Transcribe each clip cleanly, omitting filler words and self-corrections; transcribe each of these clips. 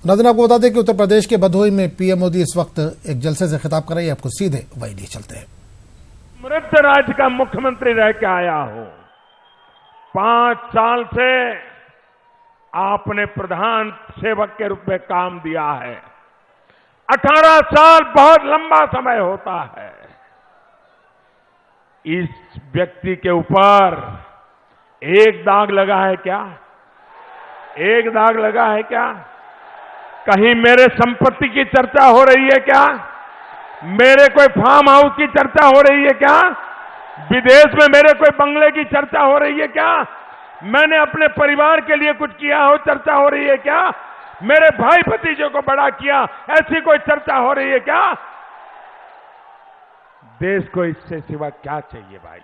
नाज़रीन, आपको बता दें कि उत्तर प्रदेश के भदोही में पीएम मोदी इस वक्त एक जलसे से खिताब कर रहे हैं। आपको सीधे वही लिए चलते हैं। समृद्ध राज्य का मुख्यमंत्री रह के आया हूं। 5 साल से आपने प्रधान सेवक के रूप में काम दिया है। 18 साल बहुत लंबा समय होता है। इस व्यक्ति के ऊपर एक दाग लगा है क्या? एक दाग लगा है क्या? कहीं मेरे संपत्ति की चर्चा हो रही है क्या? मेरे कोई फार्म हाउस की चर्चा हो रही है क्या? विदेश में मेरे कोई बंगले की चर्चा हो रही है क्या? मैंने अपने परिवार के लिए कुछ किया हो, चर्चा हो रही है क्या? मेरे भाई भतीजों को बड़ा किया, ऐसी कोई चर्चा हो रही है क्या? देश को इससे सिवा क्या चाहिए भाई?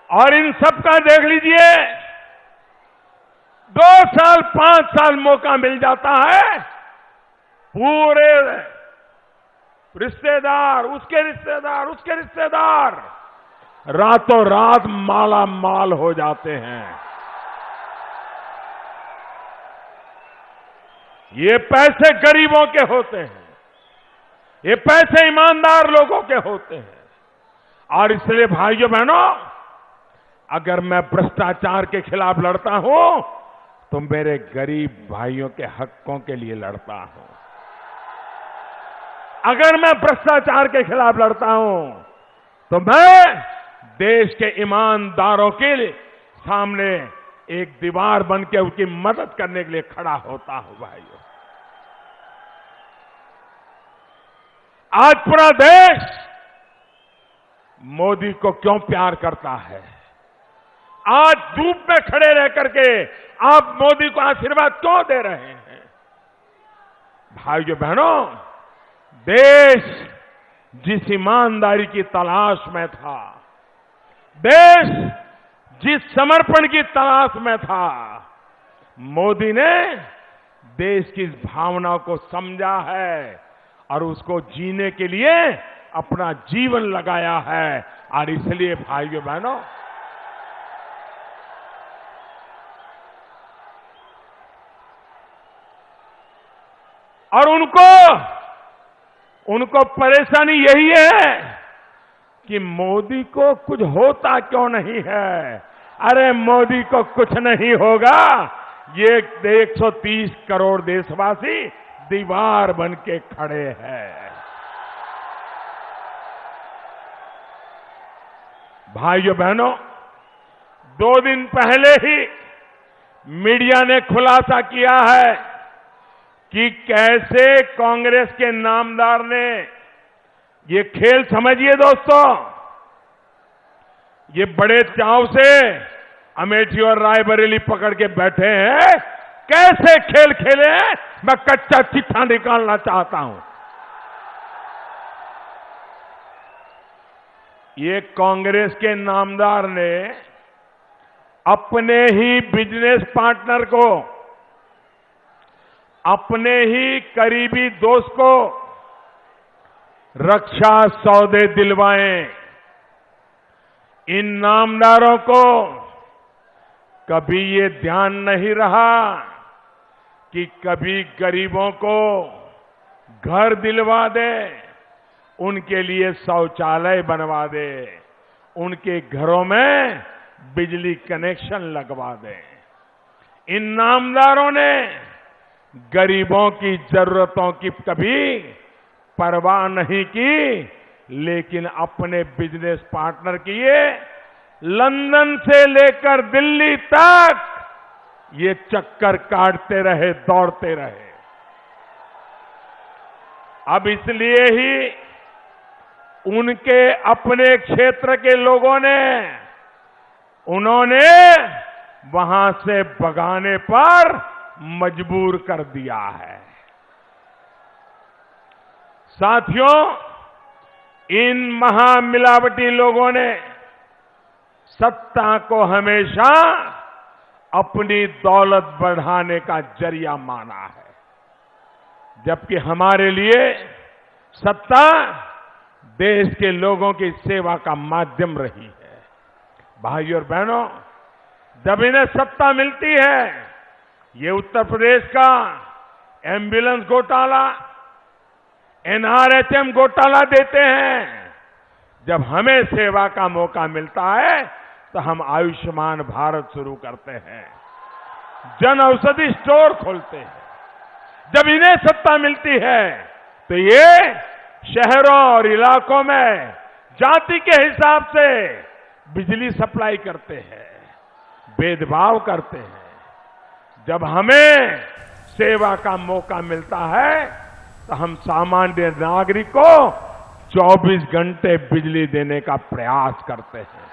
और इन सब का देख लीजिए, 2 साल 5 साल मौका मिल जाता है, पूरे रिश्तेदार, उसके रिश्तेदार, उसके रिश्तेदार रातों रात माला माल हो जाते हैं। ये पैसे गरीबों के होते हैं, ये पैसे ईमानदार लोगों के होते हैं। और इसलिए भाइयों बहनों, अगर मैं भ्रष्टाचार के खिलाफ लड़ता हूं तो मेरे गरीब भाइयों के हकों के लिए लड़ता हूं। अगर मैं भ्रष्टाचार के खिलाफ लड़ता हूं तो मैं देश के ईमानदारों के सामने एक दीवार बन के उनकी मदद करने के लिए खड़ा होता हूं। भाइयों, आज पूरा देश मोदी को क्यों प्यार करता है? आज धूप में खड़े रह करके आप मोदी को आशीर्वाद क्यों दे रहे हैं? भाइयों बहनों, देश जिस ईमानदारी की तलाश में था, देश जिस समर्पण की तलाश में था, मोदी ने देश की इस भावना को समझा है और उसको जीने के लिए अपना जीवन लगाया है। और इसलिए भाइयों बहनों, और उनको परेशानी यही है कि मोदी को कुछ होता क्यों नहीं है। अरे मोदी को कुछ नहीं होगा, ये 130 करोड़ देशवासी दीवार बन के खड़े हैं। भाइयों बहनों, 2 दिन पहले ही मीडिया ने खुलासा किया है कि कैसे कांग्रेस के नामदार ने, ये खेल समझिए दोस्तों, ये बड़े चाव से अमेठी और रायबरेली पकड़ के बैठे हैं। कैसे खेल खेले, मैं कच्चा चिट्ठा निकालना चाहता हूं। ये कांग्रेस के नामदार ने अपने ही बिजनेस पार्टनर को, अपने ही करीबी दोस्त को रक्षा सौदे दिलवाए। इन नामदारों को कभी ये ध्यान नहीं रहा कि कभी गरीबों को घर दिलवा दे, उनके लिए शौचालय बनवा दे, उनके घरों में बिजली कनेक्शन लगवा दे। इन नामदारों ने गरीबों की जरूरतों की कभी परवाह नहीं की, लेकिन अपने बिजनेस पार्टनर की ये लंदन से लेकर दिल्ली तक ये चक्कर काटते रहे, दौड़ते रहे। अब इसलिए ही उनके अपने क्षेत्र के लोगों ने, उन्होंने वहां से भगाने पर मजबूर कर दिया है। साथियों, इन महामिलावटी लोगों ने सत्ता को हमेशा अपनी दौलत बढ़ाने का जरिया माना है, जबकि हमारे लिए सत्ता देश के लोगों की सेवा का माध्यम रही है। भाइयों और बहनों, जब इन्हें सत्ता मिलती है, ये उत्तर प्रदेश का एम्बुलेंस घोटाला, एनआरएचएम घोटाला देते हैं। जब हमें सेवा का मौका मिलता है तो हम आयुष्मान भारत शुरू करते हैं, जन औषधि स्टोर खोलते हैं। जब इन्हें सत्ता मिलती है तो ये शहरों और इलाकों में जाति के हिसाब से बिजली सप्लाई करते हैं, भेदभाव करते हैं। जब हमें सेवा का मौका मिलता है तो हम सामान्य नागरिक को 24 घंटे बिजली देने का प्रयास करते हैं।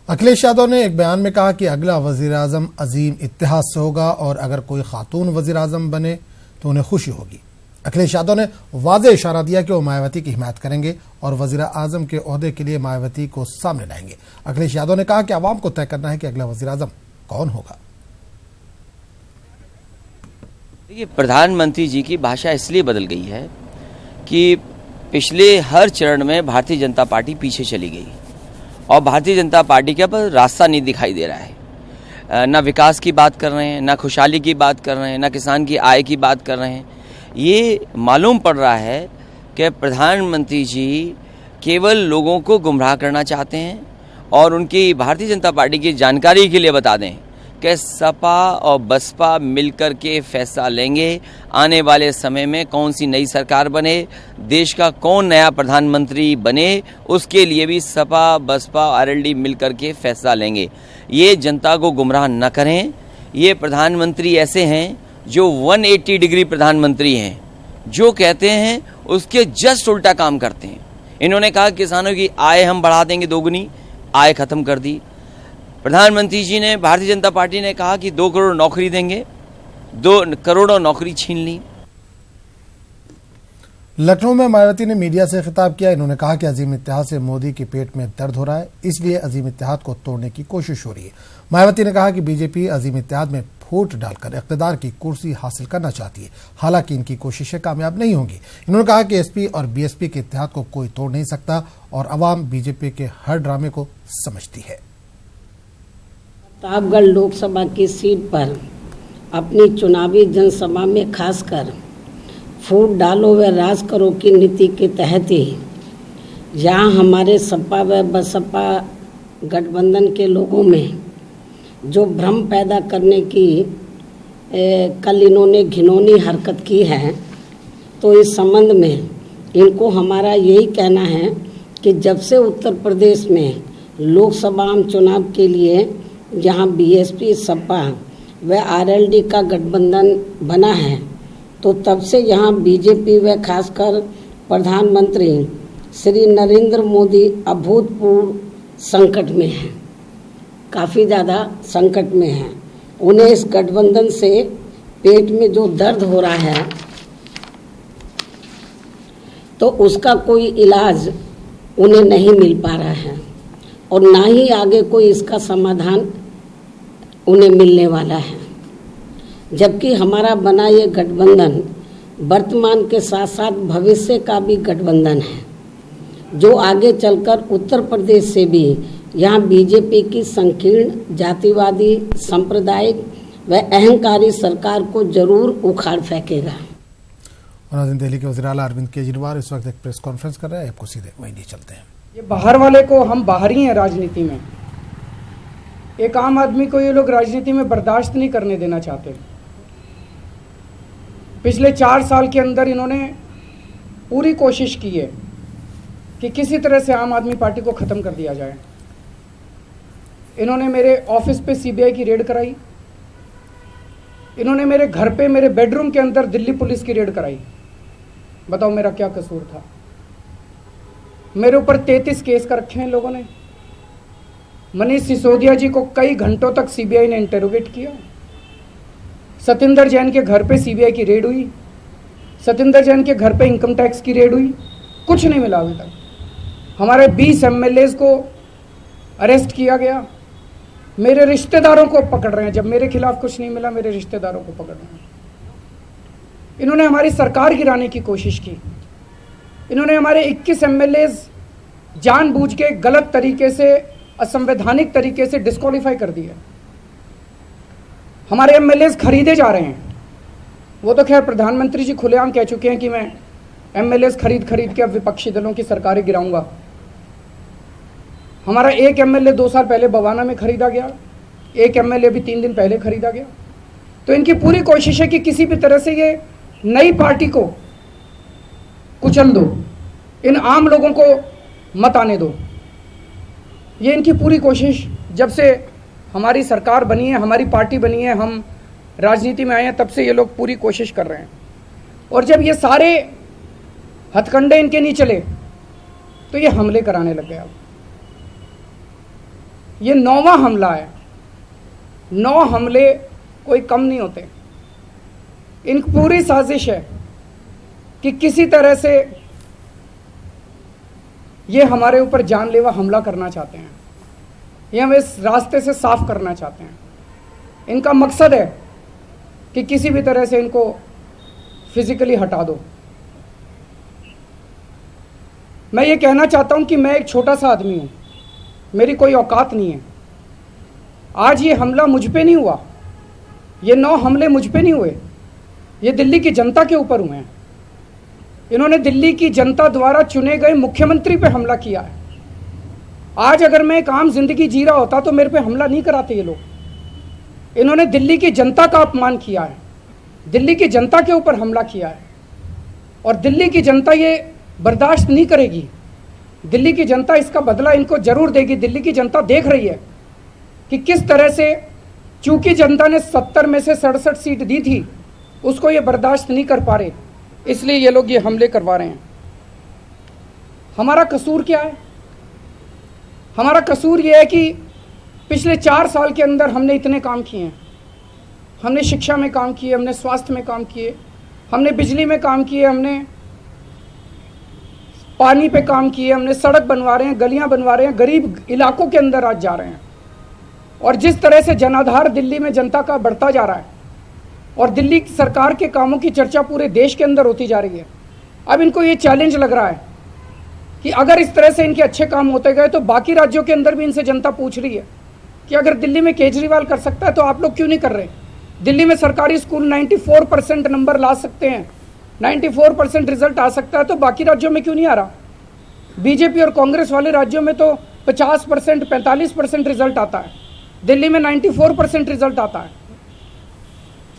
अखिलेश यादव ने एक बयान में कहा कि अगला वजीर-ए-आजम अजीम इत्तेहाद से होगा और अगर कोई खातून वजीर-ए-आजम बने तो उन्हें खुशी होगी। अखिलेश यादव ने वाज़ेह इशारा दिया कि वो मायावती की हिमायत करेंगे और वजीर-ए-आजम के ओहदे के लिए मायावती को सामने लाएंगे। अखिलेश यादव ने कहा कि आवाम को तय करना है कि अगला वजीर-ए-आजम कौन होगा। देखिए, प्रधानमंत्री जी की भाषा इसलिए बदल गई है कि पिछले हर चरण में भारतीय जनता पार्टी पीछे चली गई और भारतीय जनता पार्टी के पर रास्ता नहीं दिखाई दे रहा है। ना विकास की बात कर रहे हैं, ना खुशहाली की बात कर रहे हैं, ना किसान की आय की बात कर रहे हैं। ये मालूम पड़ रहा है कि प्रधानमंत्री जी केवल लोगों को गुमराह करना चाहते हैं और उनकी भारतीय जनता पार्टी की जानकारी के लिए बता दें कि सपा और बसपा मिलकर के फैसला लेंगे आने वाले समय में कौन सी नई सरकार बने, देश का कौन नया प्रधानमंत्री बने, उसके लिए भी सपा बसपा आरएलडी मिलकर के फैसला लेंगे। ये जनता को गुमराह न करें। ये प्रधानमंत्री ऐसे हैं जो 180 डिग्री प्रधानमंत्री हैं, जो कहते हैं उसके जस्ट उल्टा काम करते हैं। इन्होंने कहा किसानों की आय हम बढ़ा देंगे, दोगुनी आय खत्म कर दी। प्रधानमंत्री जी ने, भारतीय जनता पार्टी ने कहा कि 2 करोड़ नौकरी देंगे, 2 करोड़ों नौकरी छीन ली। लखनऊ में मायावती ने मीडिया से खिताब किया। इन्होंने कहा कि अजीम इत्तेहाद से मोदी के पेट में दर्द हो रहा है, इसलिए अजीम इत्तेहाद को तोड़ने की कोशिश हो रही है। मायावती ने कहा कि बीजेपी अजीम इत्तेहाद में फूट डालकर इख्तिदार की कुर्सी हासिल करना चाहती है, हालांकि इनकी कोशिशें कामयाब नहीं होंगी। इन्होंने कहा कि एसपी और बीएसपी के इत्तेहाद को कोई तोड़ नहीं सकता और अवाम बीजेपी के हर ड्रामे को समझती है। प्रतापगढ़ लोकसभा की सीट पर अपनी चुनावी जनसभा में खासकर फूट डालो व राज करो की नीति के तहत ही यहाँ हमारे सपा व बसपा गठबंधन के लोगों में जो भ्रम पैदा करने की कल इन्होंने घिनौनी हरकत की है, तो इस संबंध में इनको हमारा यही कहना है कि जब से उत्तर प्रदेश में लोकसभा चुनाव के लिए यहाँ बीएसपी सपा व आरएलडी का गठबंधन बना है, तो तब से यहाँ बीजेपी व खासकर प्रधानमंत्री श्री नरेंद्र मोदी अभूतपूर्व संकट में हैं, काफ़ी ज़्यादा संकट में हैं। उन्हें इस गठबंधन से पेट में जो दर्द हो रहा है तो उसका कोई इलाज उन्हें नहीं मिल पा रहा है और ना ही आगे कोई इसका समाधान उन्हें मिलने वाला है। जबकि हमारा बना ये गठबंधन वर्तमान के साथ साथ भविष्य का भी गठबंधन है, जो आगे चलकर उत्तर प्रदेश से भी यहाँ बीजेपी की संकीर्ण जातिवादी सांप्रदायिक व अहंकारी सरकार को जरूर उखाड़ फेंकेगा। दिल्ली के वज़ीर-ए-आला अरविंद केजरीवाल इस वक्त एक प्रेस कॉन्फ्रेंस कर रहे हैं, आपको सीधे वहीं चलते हैं। ये बाहर वाले को हम बाहर ही हैं राजनीति में। एक आम आदमी को ये लोग राजनीति में बर्दाश्त नहीं करने देना चाहते। पिछले 4 साल के अंदर इन्होंने पूरी कोशिश की है कि किसी तरह से आम आदमी पार्टी को ख़त्म कर दिया जाए। इन्होंने मेरे ऑफिस पे सीबीआई की रेड कराई, इन्होंने मेरे घर पे मेरे बेडरूम के अंदर दिल्ली पुलिस की रेड कराई। बताओ मेरा क्या कसूर था? मेरे ऊपर 33 केस कर रखे हैं लोगों ने। मनीष सिसोदिया जी को कई घंटों तक सीबीआई ने इंटरोगेट किया। सतिंदर जैन के घर पे सीबीआई की रेड हुई। सतिंदर जैन के घर पे इनकम टैक्स की रेड हुई, कुछ नहीं मिला अभी तक। हमारे 20 एमएलएज को अरेस्ट किया गया, मेरे रिश्तेदारों को पकड़ रहे हैं। जब मेरे खिलाफ कुछ नहीं मिला, मेरे रिश्तेदारों को पकड़ रहे हैं। इन्होंने हमारी सरकार गिराने की कोशिश की। इन्होंने हमारे 21 एमएलएज जानबूझ के गलत तरीके से, असंवैधानिक तरीके से डिस्क्वालीफाई कर दिया। हमारे एमएलएज खरीदे जा रहे हैं। वो तो खैर प्रधानमंत्री जी खुलेआम कह चुके हैं कि मैं एमएलएज खरीद के अब विपक्षी दलों की सरकारें गिराऊंगा। हमारा एक एमएलए 2 साल पहले बवाना में खरीदा गया, एक एमएलए भी 3 दिन पहले खरीदा गया। तो इनकी पूरी कोशिश है कि किसी भी तरह से ये नई पार्टी को कुचल दो, इन आम लोगों को मत आने दो। ये इनकी पूरी कोशिश, जब से हमारी सरकार बनी है, हमारी पार्टी बनी है, हम राजनीति में आए हैं, तब से ये लोग पूरी कोशिश कर रहे हैं। और जब ये सारे हथकंडे इनके नहीं चले तो ये हमले कराने लग गए। अब ये 9वां हमला है। 9 हमले कोई कम नहीं होते। इनकी पूरी साजिश है कि किसी तरह से ये हमारे ऊपर जानलेवा हमला करना चाहते हैं, ये हमें इस रास्ते से साफ करना चाहते हैं। इनका मकसद है कि किसी भी तरह से इनको फिजिकली हटा दो। मैं ये कहना चाहता हूं कि मैं एक छोटा सा आदमी हूं, मेरी कोई औकात नहीं है। आज ये हमला मुझ पे नहीं हुआ, ये 9 हमले मुझ पे नहीं हुए, ये दिल्ली की जनता के ऊपर हुए हैं। इन्होंने दिल्ली की जनता द्वारा चुने गए मुख्यमंत्री पे हमला किया है। आज अगर मैं एक आम जिंदगी जी रहा होता तो मेरे पे हमला नहीं कराते ये लोग। इन्होंने दिल्ली की जनता का अपमान किया है, दिल्ली की जनता के ऊपर हमला किया है, और दिल्ली की जनता ये बर्दाश्त नहीं करेगी। दिल्ली की जनता इसका बदला इनको जरूर देगी। दिल्ली की जनता देख रही है कि किस तरह से, चूंकि जनता ने 70 में से 67 सीट दी थी, उसको ये बर्दाश्त नहीं कर पा रहे, इसलिए ये लोग ये हमले करवा रहे हैं। हमारा कसूर क्या है? हमारा कसूर ये है कि पिछले 4 साल के अंदर हमने इतने काम किए हैं। हमने शिक्षा में काम किए, हमने स्वास्थ्य में काम किए, हमने बिजली में काम किए, हमने पानी पे काम किए, हमने सड़क बनवा रहे हैं, गलियां बनवा रहे हैं, गरीब इलाकों के अंदर आज जा रहे हैं। और जिस तरह से जनाधार दिल्ली में जनता का बढ़ता जा रहा है और दिल्ली सरकार के कामों की चर्चा पूरे देश के अंदर होती जा रही है, अब इनको ये चैलेंज लग रहा है कि अगर इस तरह से इनके अच्छे काम होते गए तो बाकी राज्यों के अंदर भी इनसे जनता पूछ रही है कि अगर दिल्ली में केजरीवाल कर सकता है तो आप लोग क्यों नहीं कर रहे? दिल्ली में सरकारी स्कूल 94% नंबर ला सकते हैं, 94% रिजल्ट आ सकता है, तो बाकी राज्यों में क्यों नहीं आ रहा? बीजेपी और कांग्रेस वाले राज्यों में तो 50%, 45% रिजल्ट आता है, दिल्ली में 94% रिजल्ट आता है।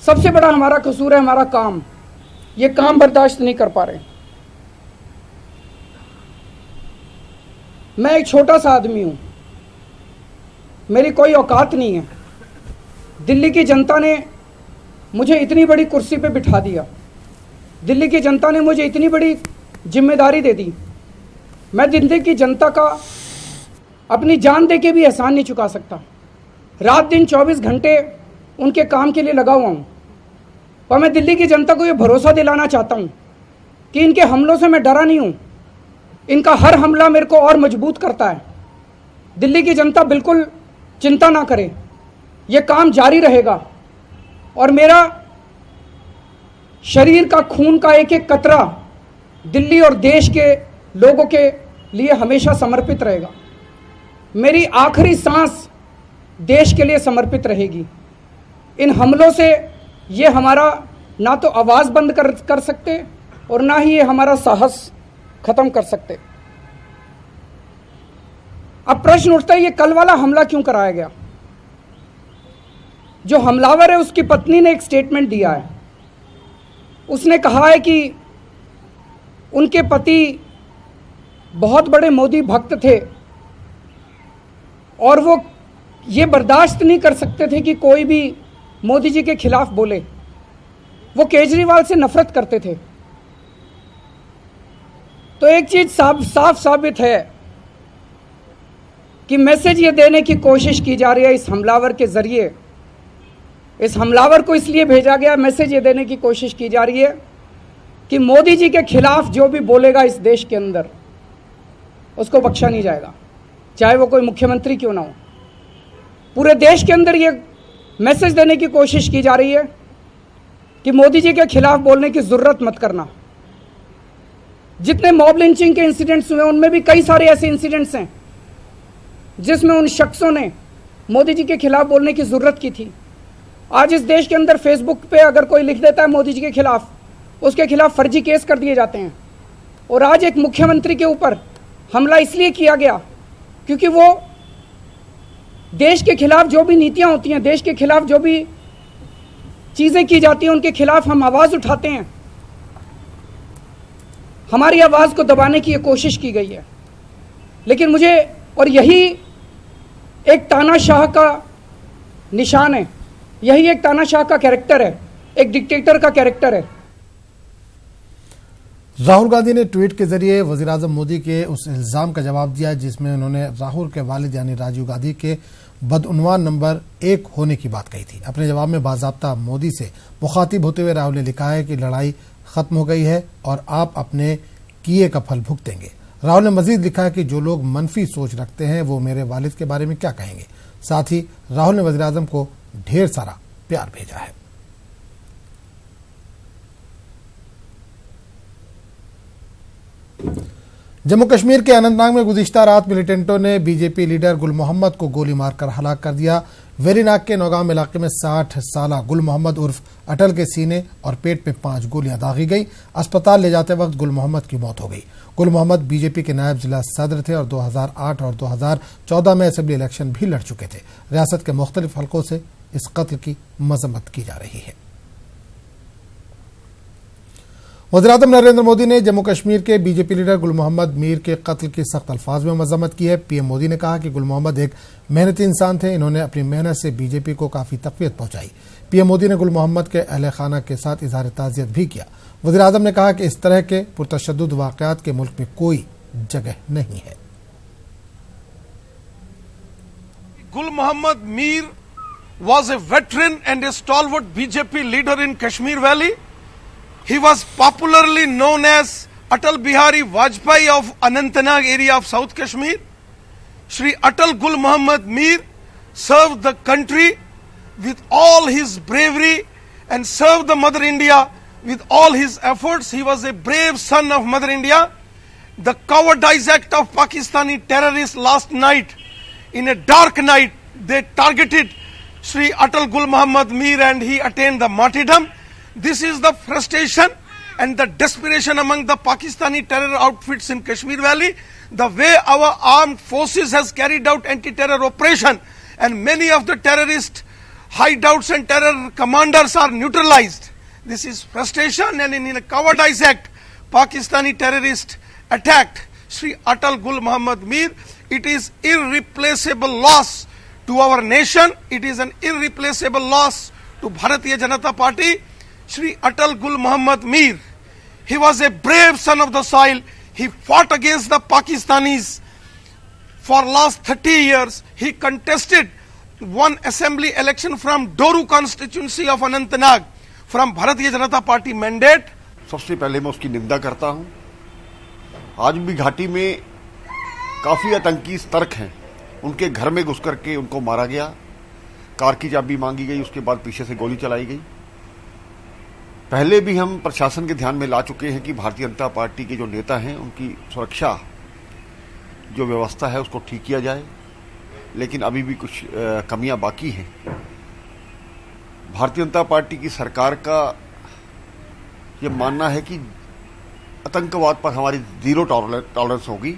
सबसे बड़ा हमारा कसूर है हमारा काम। ये काम बर्दाश्त नहीं कर पा रहे। मैं एक छोटा सा आदमी हूं, मेरी कोई औकात नहीं है। दिल्ली की जनता ने मुझे इतनी बड़ी कुर्सी पे बिठा दिया, दिल्ली की जनता ने मुझे इतनी बड़ी जिम्मेदारी दे दी। मैं दिल्ली की जनता का अपनी जान दे के भी एहसान नहीं चुका सकता। रात दिन 24 घंटे उनके काम के लिए लगा हुआ हूँ। पर मैं दिल्ली की जनता को ये भरोसा दिलाना चाहता हूँ कि इनके हमलों से मैं डरा नहीं हूँ। इनका हर हमला मेरे को और मजबूत करता है। दिल्ली की जनता बिल्कुल चिंता ना करे, ये काम जारी रहेगा और मेरा शरीर का खून का एक एक कतरा दिल्ली और देश के लोगों के लिए हमेशा समर्पित रहेगा। मेरी आखिरी सांस देश के लिए समर्पित रहेगी। इन हमलों से ये हमारा ना तो आवाज़ बंद कर सकते और ना ही ये हमारा साहस खत्म कर सकते। अब प्रश्न उठता है, ये कल वाला हमला क्यों कराया गया? जो हमलावर है उसकी पत्नी ने एक स्टेटमेंट दिया है। उसने कहा है कि उनके पति बहुत बड़े मोदी भक्त थे और वो ये बर्दाश्त नहीं कर सकते थे कि कोई भी मोदी जी के खिलाफ बोले। वो केजरीवाल से नफरत करते थे। तो एक चीज साफ साबित है कि मैसेज ये देने की कोशिश की जा रही है इस हमलावर के जरिए। इस हमलावर को इसलिए भेजा गया, मैसेज ये देने की कोशिश की जा रही है कि मोदी जी के खिलाफ जो भी बोलेगा इस देश के अंदर उसको बख्शा नहीं जाएगा, चाहे वो कोई मुख्यमंत्री क्यों ना हो। पूरे देश के अंदर ये मैसेज देने की कोशिश की जा रही है कि मोदी जी के खिलाफ बोलने की जरूरत मत करना। जितने मॉब लिंचिंग के इंसिडेंट्स हुए उनमें भी कई सारे ऐसे इंसिडेंट्स हैं जिसमें उन शख्सों ने मोदी जी के खिलाफ बोलने की जरूरत की थी। आज इस देश के अंदर फेसबुक पे अगर कोई लिख देता है मोदी जी के खिलाफ, उसके खिलाफ फर्जी केस कर दिए जाते हैं। और आज एक मुख्यमंत्री के ऊपर हमला इसलिए किया गया क्योंकि वो देश के खिलाफ जो भी नीतियां होती हैं, देश के खिलाफ जो भी चीजें की जाती हैं, उनके खिलाफ हम आवाज उठाते हैं। हमारी आवाज को दबाने की ये कोशिश की गई है। लेकिन मुझे, और यही एक तानाशाह का निशान है, यही एक तानाशाह का कैरेक्टर है, एक डिक्टेटर का कैरेक्टर है। राहुल गांधी ने ट्वीट के जरिए वजीर-आजम मोदी के उस इल्जाम का जवाब दिया जिसमें उन्होंने राहुल के वालिद यानी राजीव गांधी के बदउनवान नंबर 1 होने की बात कही थी। अपने जवाब में बाज़ाब्ता मोदी से मुखातिब होते हुए राहुल ने लिखा है कि लड़ाई खत्म हो गई है और आप अपने किए का फल भुगतेंगे। राहुल ने मजीद लिखा है कि जो लोग मनफी सोच रखते हैं वो मेरे वालिद के बारे में क्या कहेंगे। साथ ही राहुल ने वजीर-आजम को ढेर सारा प्यार भेजा है। जम्मू कश्मीर के अनंतनाग में गुज़िश्ता रात मिलिटेंटों ने बीजेपी लीडर गुल मोहम्मद को गोली मारकर हलाक कर दिया। वेरीनाग के नौगाम इलाके में 60 साला गुल मोहम्मद उर्फ अटल के सीने और पेट में 5 गोलियां दागी गई। अस्पताल ले जाते वक्त गुल मोहम्मद की मौत हो गई। गुल मोहम्मद बीजेपी के नायब जिला सदर थे और 2008 और 2014 में असेंबली इलेक्शन भी लड़ चुके थे। रियासत के मुख्तलिफ हलकों से इस कत्ल की मजम्मत की जा रही है। वज़ीर-ए-आज़म नरेंद्र मोदी ने जम्मू कश्मीर के बीजेपी लीडर गुल मोहम्मद मीर के कत्ल की सख्त अल्फाज में मजम्मत की है। पीएम मोदी ने कहा कि गुल मोहम्मद एक मेहनती इंसान थे, इन्होंने अपनी मेहनत से बीजेपी को काफी तक़वियत पहुंचाई। पीएम मोदी ने गुल मोहम्मद के अहले खाना के साथ इज़हार ताज़ियत भी किया। वज़ीर-ए-आज़म ने कहा कि इस तरह के पुरतशद्दुद वाक़यात के मुल्क में कोई जगह नहीं है। Gul Mohammad Mir was a veteran and a stalwart BJP leader in Kashmir Valley. He was popularly known as Atal Bihari Vajpayee of Anantnag area of South Kashmir. Shri Atal Gul Mohammad Mir served the country with all his bravery and served the Mother India with all his efforts. He was a brave son of Mother India. The cowardice act of Pakistani terrorists last night, in a dark night, they targeted Shri Atal Gul Mohammad Mir and he attained the martyrdom. This is the frustration and the desperation among the Pakistani terror outfits in Kashmir Valley. The way our armed forces has carried out anti-terror operation and many of the terrorist hideouts and terror commanders are neutralized. This is frustration, and in a cowardice act, Pakistani terrorist attacked Shri Atal Gul Mohammad Mir. It is irreplaceable loss to our nation. It is an irreplaceable loss to Bharatiya Janata Party. Shri Atal Gul Mohammad Mir, he was a brave son of the soil. He fought against the Pakistanis for last 30 years. He contested one assembly election from Doru constituency of Anantnag from Bharatiya Janata Party mandate. सबसे पहले मैं उसकी निंदा करता हूं। आज भी घाटी में काफी आतंकी तर्क हैं। उनके घर में घुस करके उनको मारा गया, कार की चाबी मांगी गई, उसके बाद पीछे से गोली चलाई गई। पहले भी हम प्रशासन के ध्यान में ला चुके हैं कि भारतीय जनता पार्टी के जो नेता हैं उनकी सुरक्षा जो व्यवस्था है उसको ठीक किया जाए, लेकिन अभी भी कुछ कमियां बाकी हैं। भारतीय जनता पार्टी की सरकार का ये मानना है कि आतंकवाद पर हमारी जीरो टॉलरेंस होगी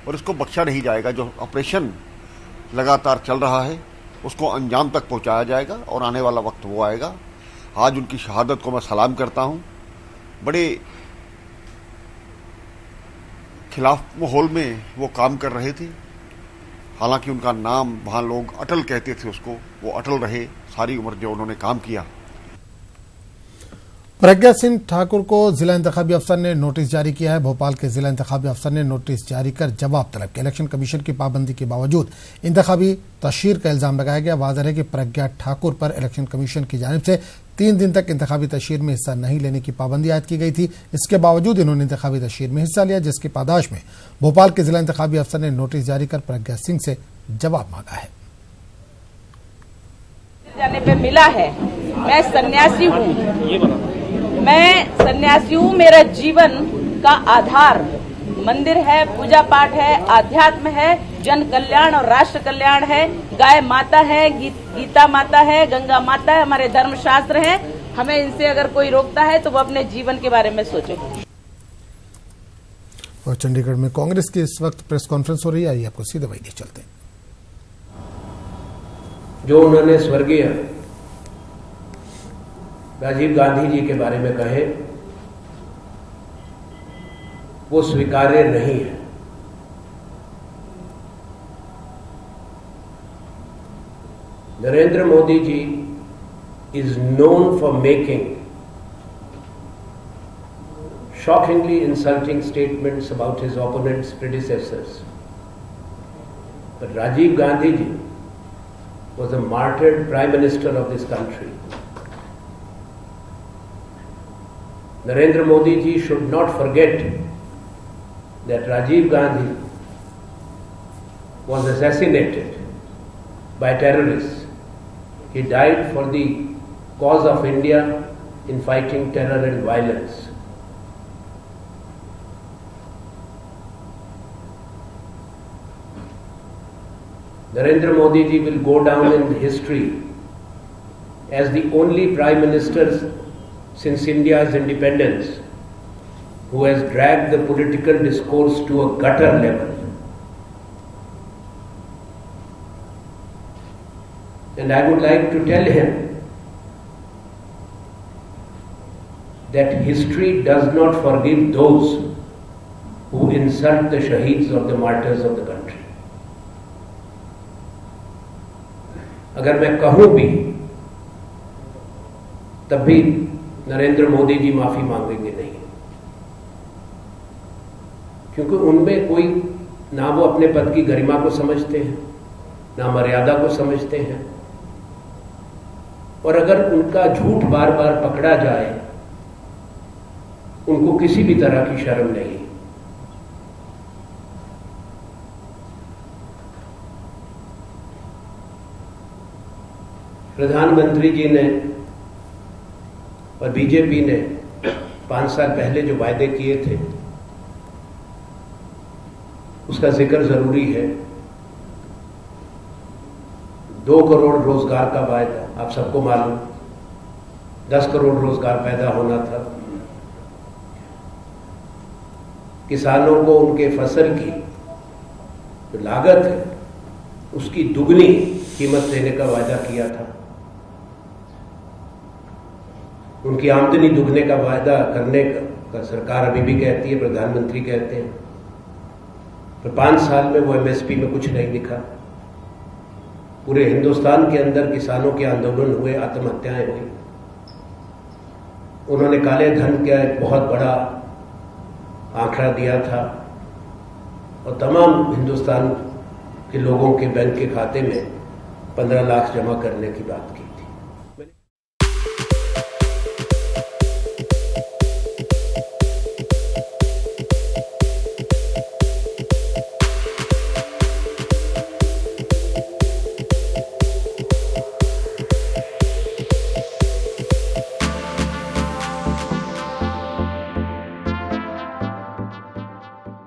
और इसको बख्शा नहीं जाएगा। जो ऑपरेशन लगातार चल रहा है उसको अंजाम तक पहुंचाया जाएगा और आने वाला वक्त वो आएगा। आज उनकी शहादत को मैं सलाम करता हूं। बड़े खिलाफ माहौल में वो काम कर रहे थे, हालांकि उनका नाम वहां लोग अटल कहते थे, उसको वो अटल रहे सारी उम्र जो उन्होंने काम किया। प्रज्ञा सिंह ठाकुर को जिला इंतखाबी अफसर ने नोटिस जारी किया है। भोपाल के जिला इंतखाबी अफसर ने नोटिस जारी कर जवाब तलब किया। इलेक्शन कमीशन की पाबंदी के बावजूद इंतखाबी तशहीर का इल्जाम लगाया गया। वाज़ेह है कि प्रज्ञा ठाकुर पर इलेक्शन कमीशन की जानिब से 3 दिन तक इंतखाबी तशहीर में हिस्सा नहीं लेने की पाबंदी आयद की गई थी। इसके बावजूद इन्होंने इंतखाबी तशहीर में हिस्सा लिया, जिसकी पादाश में भोपाल के जिला इंतखाबी अफसर ने नोटिस जारी कर प्रज्ञा सिंह से जवाब मांगा है। जाने पे मिला है, मैं सन्यासी हूँ, मेरा जीवन का आधार मंदिर है, पूजा पाठ है, आध्यात्म है, जन कल्याण और राष्ट्र कल्याण है, गाय माता है, गीता माता है, गंगा माता है, हमारे धर्मशास्त्र हैं। हमें इनसे अगर कोई रोकता है तो वो अपने जीवन के बारे में सोचे। और चंडीगढ़ में कांग्रेस की इस वक्त प्रेस कॉन्फ्रेंस हो रही है, आइए आपको सीधे वही चलते हैं। जो उन्होंने स्वर्गीय राजीव गांधी जी के बारे में कहे वो स्वीकार्य नहीं है। Narendra Modi ji is known for making shockingly insulting statements about his opponents, predecessors. But Rajiv Gandhi ji was a martyred Prime Minister of this country. Narendra Modi ji should not forget that Rajiv Gandhi was assassinated by terrorists. He died for the cause of India in fighting terror and violence. Narendra Modi ji will go down in history as the only Prime Minister since India's independence who has dragged the political discourse to a gutter level. And I would like to tell him that history does not forgive those who insult the shaheeds or the martyrs of the country. अगर मैं कहूं भी तब भी नरेंद्र मोदी जी माफी मांगेंगे नहीं, क्योंकि उनमें कोई ना वो अपने पद की गरिमा को समझते हैं, ना मर्यादा को समझते हैं, और अगर उनका झूठ बार बार पकड़ा जाए उनको किसी भी तरह की शर्म नहीं। प्रधानमंत्री जी ने और बीजेपी ने 5 साल पहले जो वायदे किए थे उसका जिक्र जरूरी है। 2 करोड़ रोजगार का वायदा, आप सबको मालूम, 10 करोड़ रोजगार पैदा होना था। किसानों को उनके फसल की जो लागत है उसकी दुगनी कीमत देने का वायदा किया था। उनकी आमदनी दुगने का वायदा करने का सरकार अभी भी कहती है, प्रधानमंत्री कहते हैं, पर 5 साल में वो एमएसपी में कुछ नहीं दिखा। पूरे हिंदुस्तान के अंदर किसानों के आंदोलन हुए, आत्महत्याएं हुई। उन्होंने काले धन का एक बहुत बड़ा आंकड़ा दिया था और तमाम हिंदुस्तान के लोगों के बैंक के खाते में 15 लाख जमा करने की बात की।